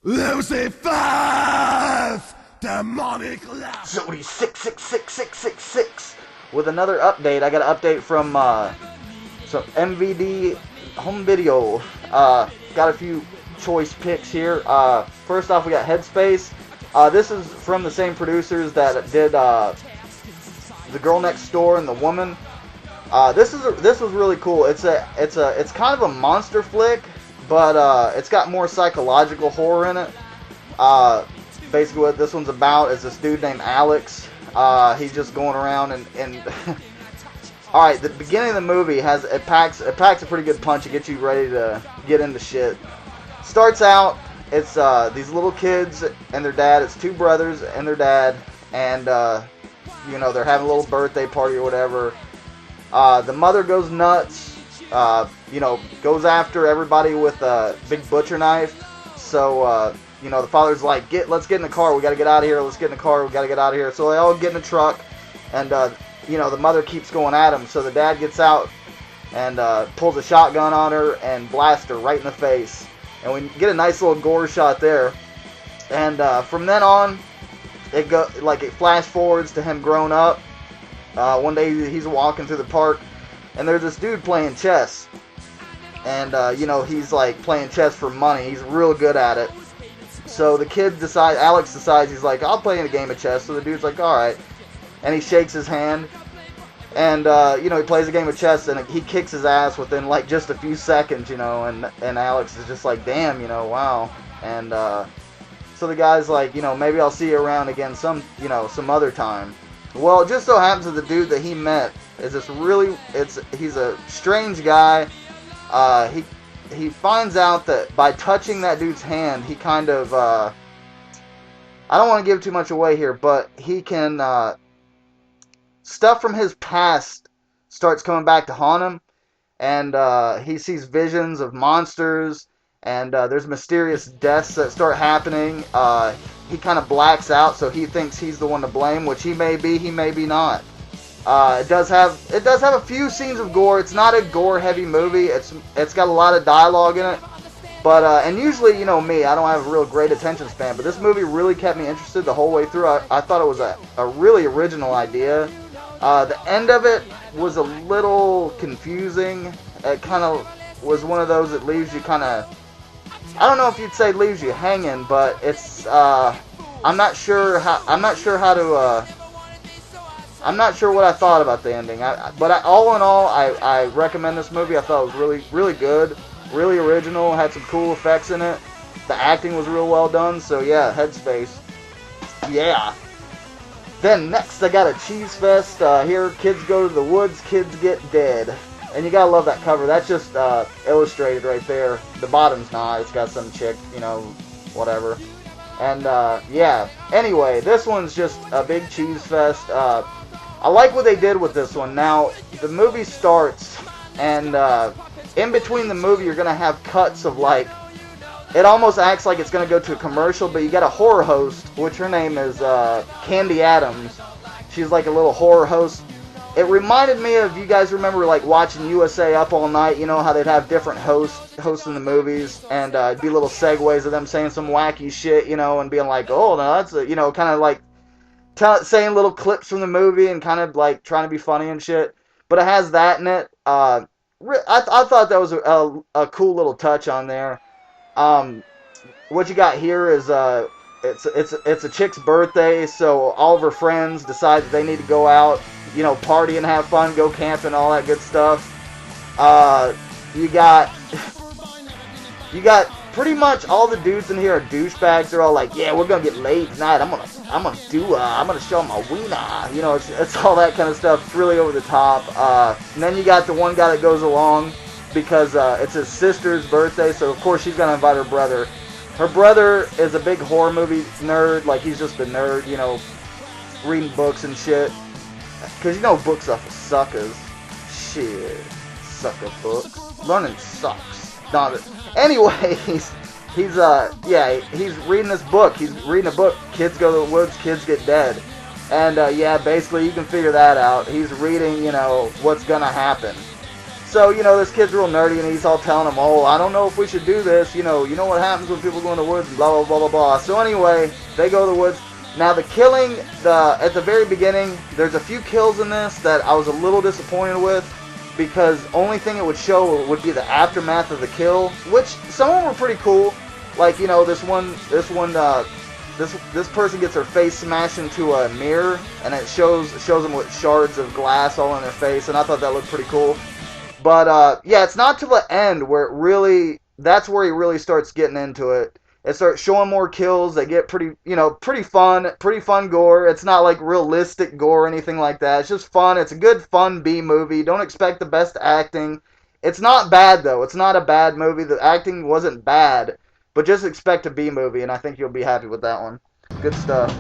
Lucifer's demonic laugh. OD666666's with another update. I got an update from some MVD home video. Got a few choice picks here. First off, we got Headspace. This is from the same producers that did The Girl Next Door and The Woman. This was really cool. It's kind of a monster flick, but it's got more psychological horror in it. Basically, what this one's about is this dude named Alex. He's just going around and all right. The beginning of the movie packs a pretty good punch to get you ready to get into shit. Starts out, it's these little kids and their dad. It's two brothers and their dad, and you know, they're having a little birthday party or whatever. The mother goes nuts. You know, goes after everybody with a big butcher knife. So you know, the father's like, let's get in the car. We got to get out of here. Let's get in the car. We got to get out of here. So they all get in the truck, and you know, the mother keeps going at him. So the dad gets out and pulls a shotgun on her and blasts her right in the face. And we get a nice little gore shot there. And from then on, it flash forwards to him grown up. One day he's walking through the park, and there's this dude playing chess. And you know, he's like playing chess for money. He's real good at it. So the kid Alex decides, he's like, I'll play in a game of chess. So the dude's like, alright. And he shakes his hand. And, you know, he plays a game of chess, and he kicks his ass within, like, just a few seconds, you know. And Alex is just like, damn, you know, wow. And, so the guy's like, you know, maybe I'll see you around again some other time. Well, it just so happens that the dude that he met is he's a strange guy. He finds out that by touching that dude's hand, he kind of, I don't want to give too much away here, but he can, stuff from his past starts coming back to haunt him, and he sees visions of monsters, and there's mysterious deaths that start happening. He kind of blacks out, so he thinks he's the one to blame, which he may be not. It does have a few scenes of gore. It's not a gore-heavy movie. It's got a lot of dialogue in it, but and usually, you know me, I don't have a real great attention span, but this movie really kept me interested the whole way through. I thought it was a really original idea. The end of it was a little confusing. It kind of was one of those that leaves you kind of, I don't know if you'd say leaves you hanging, but it's I'm not sure what I thought about the ending. But all in all, I recommend this movie. I thought it was really, really good, really original, had some cool effects in it. The acting was real well done, so yeah, Headspace. Yeah. Then next, I got a cheese fest. Here, kids go to the woods, kids get dead. And you gotta love that cover. That's just illustrated right there. The bottom's not. It's got some chick, you know, whatever. And yeah. Anyway, this one's just a big cheese fest. I like what they did with this one. Now, the movie starts, and in between the movie, you're gonna have cuts of like, it almost acts like it's gonna go to a commercial, but you got a horror host, which her name is Candy Adams. She's like a little horror host. It reminded me of, you guys remember like watching USA Up All Night, you know how they'd have different hosts in the movies, and it'd be little segues of them saying some wacky shit, you know, and being like, oh, no, that's a, you know, kind of like saying little clips from the movie and kind of like trying to be funny and shit. But it has that in it. I thought that was a cool little touch on there. What you got here is it's a chick's birthday, so all of her friends decide that they need to go out, you know, party and have fun, go camping, all that good stuff. You got pretty much all the dudes in here are douchebags. They're all like, yeah, we're gonna get laid tonight. I'm gonna show them my wiener. You know, it's all that kind of stuff. It's really over the top. And then you got the one guy that goes along because it's his sister's birthday, so of course she's gonna invite her brother. Her brother is a big horror movie nerd. Like, he's just a nerd, you know, reading books and shit. Because, you know, books are for suckers. Shit. Sucker books. Learning sucks. Anyway, he's reading this book. He's reading a book. Kids go to the woods, kids get dead. And, yeah, basically you can figure that out. He's reading, you know, what's gonna happen. So, you know, this kid's real nerdy, and he's all telling him, oh, I don't know if we should do this, you know what happens when people go in the woods, and blah, blah, blah, blah, blah. So anyway, they go to the woods. Now, the killing, at the very beginning, there's a few kills in this that I was a little disappointed with, because only thing it would show would be the aftermath of the kill, which some of them were pretty cool. Like, you know, this person gets her face smashed into a mirror, and it shows them with shards of glass all in their face, and I thought that looked pretty cool. But, yeah, it's not till the end where that's where he really starts getting into it. It starts showing more kills. They get pretty fun gore. It's not like realistic gore or anything like that. It's just fun. It's a good, fun B-movie. Don't expect the best acting. It's not bad, though. It's not a bad movie. The acting wasn't bad, but just expect a B-movie, and I think you'll be happy with that one. Good stuff.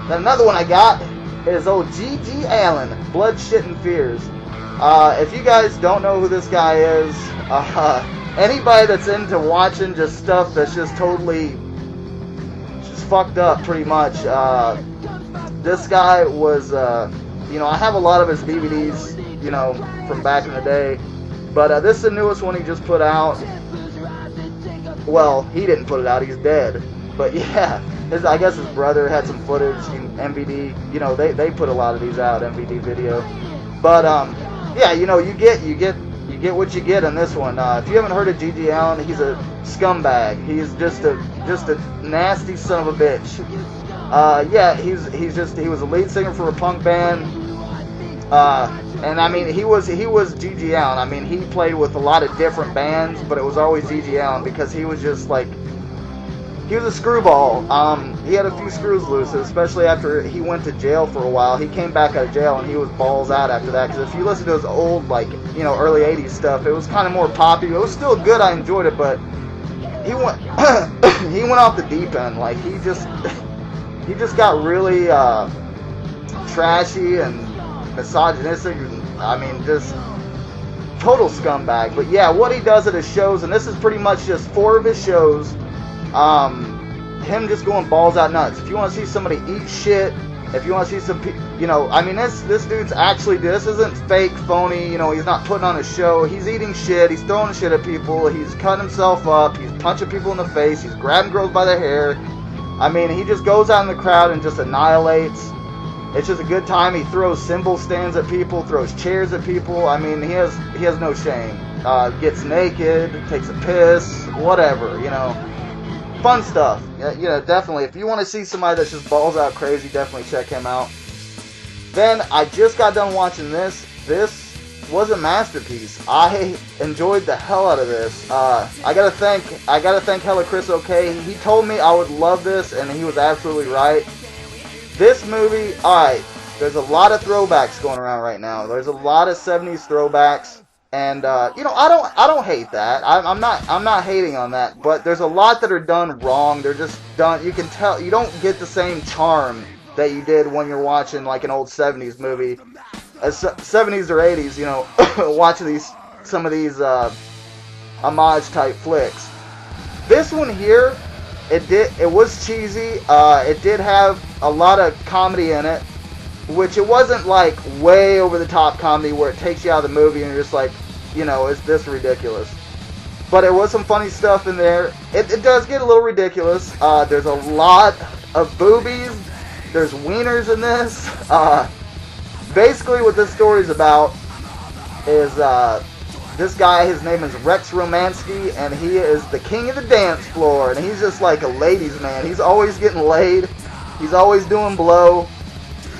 Then another one I got is old G.G. Allen, Blood, Shit, and Fears. If you guys don't know who this guy is, anybody that's into watching just stuff that's just totally just fucked up, pretty much. This guy was, you know, I have a lot of his DVDs, you know, from back in the day. But this is the newest one he just put out. Well, he didn't put it out, he's dead. But yeah, I guess his brother had some footage, MVD, you know, they put a lot of these out, MVD video. But, yeah, you know, you get what you get on this one. If you haven't heard of G.G. Allen, he's a scumbag. He's just a nasty son of a bitch. Yeah, he was a lead singer for a punk band. And I mean, he was G.G. Allen. I mean, he played with a lot of different bands, but it was always G.G. Allen because he was just like, he was a screwball. He had a few screws loose, especially after he went to jail for a while. He came back out of jail and he was balls out after that. Because if you listen to his old, like, you know, early 80s stuff, it was kind of more poppy. It was still good, I enjoyed it, but he went he went off the deep end. Like, he just got really trashy and misogynistic. I mean, just total scumbag. But yeah, what he does at his shows, and this is pretty much just 4 of his shows. Him just going balls out nuts. If you want to see somebody eat shit, if you want to see some, you know, I mean, this dude's actually, this isn't fake, phony, you know, he's not putting on a show. He's eating shit, he's throwing shit at people, he's cutting himself up, he's punching people in the face, he's grabbing girls by their hair. I mean, he just goes out in the crowd and just annihilates. It's just a good time. He throws cymbal stands at people, throws chairs at people. I mean, he has no shame. Gets naked, takes a piss, whatever, you know. Fun stuff. Yeah, definitely. If you want to see somebody that's just balls out crazy, definitely check him out. Then I just got done watching this. This was a masterpiece. I enjoyed the hell out of this. I gotta thank Hella Chris OK. He told me I would love this, and he was absolutely right. This movie, alright, there's a lot of throwbacks going around right now. There's a lot of 70s throwbacks. And, you know, I don't hate that. I'm not hating on that. But there's a lot that are done wrong. They're just done, you can tell, you don't get the same charm that you did when you're watching, like, an old 70s movie. 70s or 80s, you know, watching some of these, homage-type flicks. This one here, it was cheesy. It did have a lot of comedy in it. Which it wasn't like way over the top comedy where it takes you out of the movie and you're just like, you know, is this ridiculous? But there was some funny stuff in there. It does get a little ridiculous. There's a lot of boobies. There's wieners in this. Basically what this story's about is this guy, his name is Rex Romansky, and he is the king of the dance floor. And he's just like a ladies' man. He's always getting laid. He's always doing blow.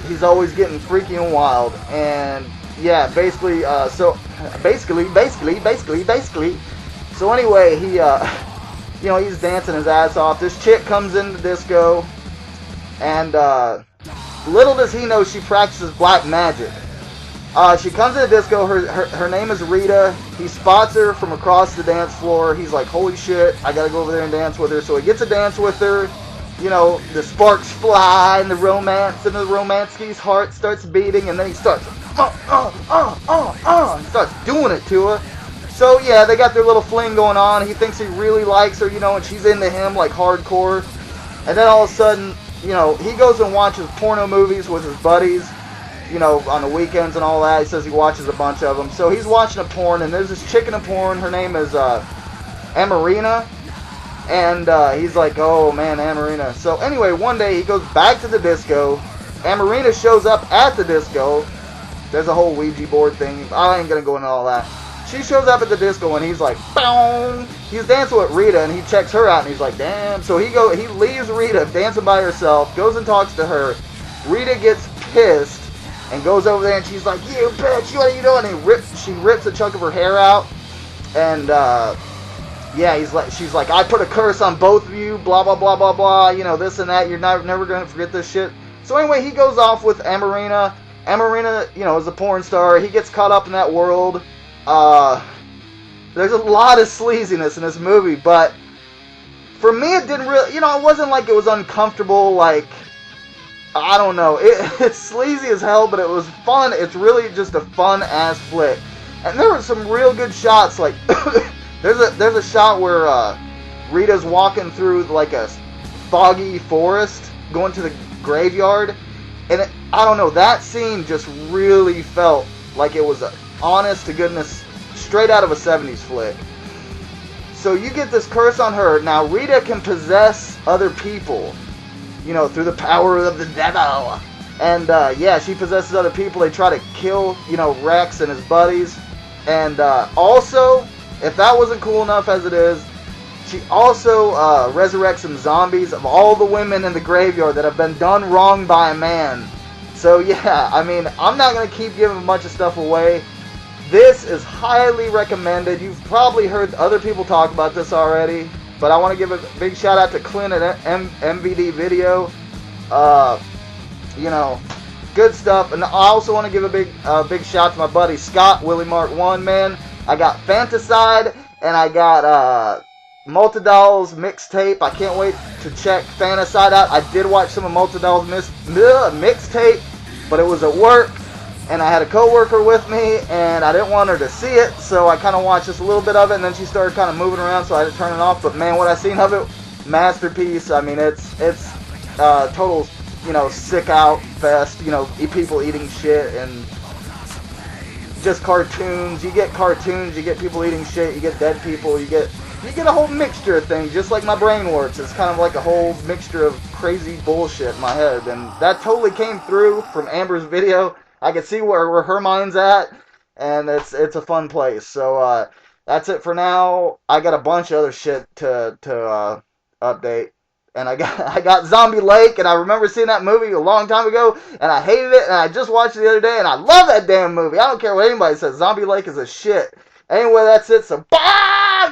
He's always getting freaky and wild, and yeah, basically, so anyway, he, you know, he's dancing his ass off. This chick comes into the disco, and little does he know she practices black magic. She comes in the disco. Her name is Rita. He spots her from across the dance floor. He's like, holy shit, I gotta go over there and dance with her. So he gets a dance with her. You know, the sparks fly, and the Romansky's heart starts beating, and then he starts, starts doing it to her. So, yeah, they got their little fling going on. He thinks he really likes her, you know, and she's into him, like, hardcore. And then all of a sudden, you know, he goes and watches porno movies with his buddies, you know, on the weekends and all that. He says he watches a bunch of them. So he's watching a porn, and there's this chick in a porn. Her name is Amarina. And he's like, oh man, Amarina. So anyway, one day he goes back to the disco. Amarina shows up at the disco. There's a whole Ouija board thing. I ain't gonna go into all that. She shows up at the disco and he's like, boom. He's dancing with Rita and he checks her out and he's like, damn. So he leaves Rita dancing by herself, goes and talks to her. Rita gets pissed and goes over there and she's like, you bitch, what are you doing? And she rips a chunk of her hair out. And yeah, she's like, I put a curse on both of you, blah blah blah blah blah, you know, this and that. You're never gonna forget this shit. So anyway, he goes off with Amarina. Amarina, you know, is a porn star. He gets caught up in that world. There's a lot of sleaziness in this movie, but for me it didn't really, you know, it wasn't like it was uncomfortable, like, I don't know, it's sleazy as hell, but it was fun. It's really just a fun-ass flick. And there were some real good shots, like, there's a shot where, Rita's walking through, like, a foggy forest, going to the graveyard, and I don't know, that scene just really felt like it was a honest to goodness, straight out of a 70s flick. So you get this curse on her. Now Rita can possess other people, you know, through the power of the devil. And yeah, she possesses other people. They try to kill, you know, Rex and his buddies. And also, if that wasn't cool enough as it is, she also resurrects some zombies of all the women in the graveyard that have been done wrong by a man. So yeah, I mean, I'm not going to keep giving a bunch of stuff away. This is highly recommended. You've probably heard other people talk about this already, but I want to give a big shout out to Clint at MVD Video. You know, good stuff. And I also want to give a big shout to my buddy Scott, Willie Mark 1, man. I got Fantaside, and I got Multidolls mixtape. I can't wait to check Fantaside out. I did watch some of Multidolls mixtape, but it was at work. And I had a coworker with me, and I didn't want her to see it, so I kind of watched just a little bit of it, and then she started kind of moving around, so I had to turn it off. But man, what I seen of it, masterpiece. I mean, it's total, you know, sick out fest. You know, people eating shit and just cartoons. You get cartoons, you get people eating shit, you get dead people, you get a whole mixture of things, just like my brain works. It's kind of like a whole mixture of crazy bullshit in my head, and that totally came through from Amber's video. I can see where her mind's at, and it's a fun place. So that's it for now. I got a bunch of other shit to update, and I got Zombie Lake, and I remember seeing that movie a long time ago, and I hated it, and I just watched it the other day, and I love that damn movie. I don't care what anybody says. Zombie Lake is a shit. Anyway, that's it. So bye.